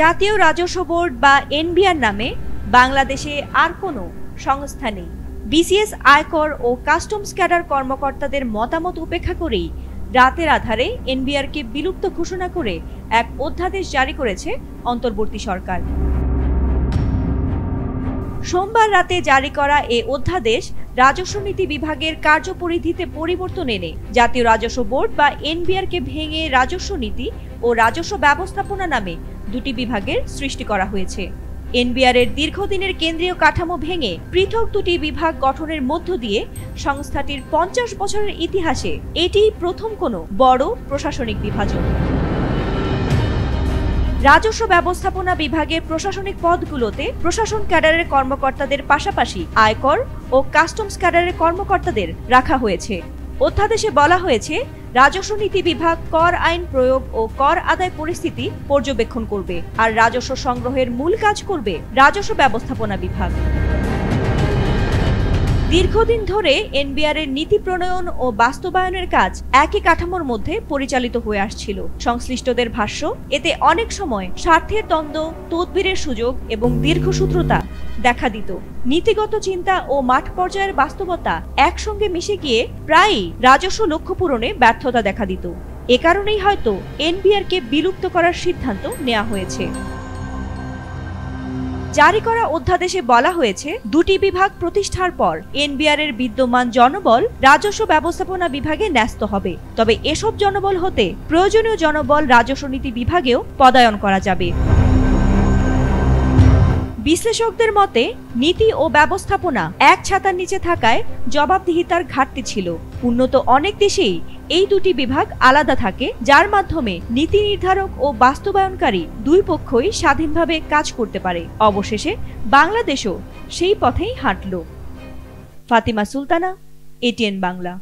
জাতীয় রাজস্ব বোর্ড বা এনবিআর নামে বাংলাদেশে আর কোনো সংস্থা নেই। বিসিএস আয়কর ও কাস্টমস ক্যাডার কর্মকর্তাদের মতামত উপেক্ষা করেই রাতের আধারে এনবিআরকে বিলুপ্ত ঘোষণা করে এক অধ্যাদেশ জারি করেছে অন্তর্বর্তী সরকার। সোমবার রাতে জারি করা এ অধ্যাদেশ রাজস্ব নীতি বিভাগের কার্যপরিধিতে পরিবর্তন এনে জাতীয় রাজস্ব বোর্ড বা এনবিআরকে ভেঙে রাজস্ব নীতি ও রাজস্ব ব্যবস্থাপনা নামে দুটি বিভাগের সৃষ্টি করা হয়েছে। এনবিআর এর দীর্ঘদিনের কেন্দ্রীয় কাঠামো ভেঙে পৃথক দুটি বিভাগ গঠনের মধ্য দিয়ে সংস্থাটির ৫০ বছরের ইতিহাসে এটিই প্রথম কোনো বড় প্রশাসনিক বিভাজন। রাজস্ব ব্যবস্থাপনা বিভাগের প্রশাসনিক পদগুলোতে প্রশাসন ক্যাডারের কর্মকর্তাদের পাশাপাশি আয়কর ও কাস্টমস ক্যাডারের কর্মকর্তাদের রাখা হয়েছে। অধ্যাদেশে বলা হয়েছে, রাজস্ব নীতি বিভাগ কর আইন প্রয়োগ ও কর আদায় পরিস্থিতি পর্যবেক্ষণ করবে, আর রাজস্ব সংগ্রহের মূল কাজ করবে রাজস্ব ব্যবস্থাপনা বিভাগ। দীর্ঘদিন ধরে এনবিআর এর নীতি প্রণয়ন ও বাস্তবায়নের কাজ একই কাঠামোর মধ্যে পরিচালিত হয়ে আসছিল। সংশ্লিষ্টদের ভাষ্য, এতে অনেক সময় স্বার্থের দ্বন্দ্ব, তদবিরের সুযোগ এবং দীর্ঘসূত্রতা দেখা দিত। নীতিগত চিন্তা ও মাঠ পর্যায়ের বাস্তবতা একসঙ্গে মিশে গিয়ে প্রায়ই রাজস্ব লক্ষ্য পূরণে ব্যর্থতা দেখা দিত। এ কারণেই হয়তো এনবিআরকে বিলুপ্ত করার সিদ্ধান্ত নেওয়া হয়েছে। জারি করা অধ্যাদেশে বলা হয়েছে, দুটি বিভাগ প্রতিষ্ঠার পর এনবিআর এর বিদ্যমান জনবল রাজস্ব ব্যবস্থাপনা বিভাগে ন্যস্ত হবে। তবে এসব জনবল হতে প্রয়োজনীয় জনবল রাজস্ব নীতি বিভাগেও পদায়ন করা যাবে। বিশ্লেষকদের মতে, নীতি ও ব্যবস্থাপনা এক ছাতার নিচে থাকায় জবাবদিহিতার ঘাটতি ছিল। উন্নত অনেক দেশেই এই দুটি বিভাগ আলাদা থাকে, যার মাধ্যমে নীতি নির্ধারক ও বাস্তবায়নকারী দুই পক্ষই স্বাধীনভাবে কাজ করতে পারে। অবশেষে বাংলাদেশও সেই পথেই হাঁটল। ফাতিমা সুলতানা, এটিএন বাংলা।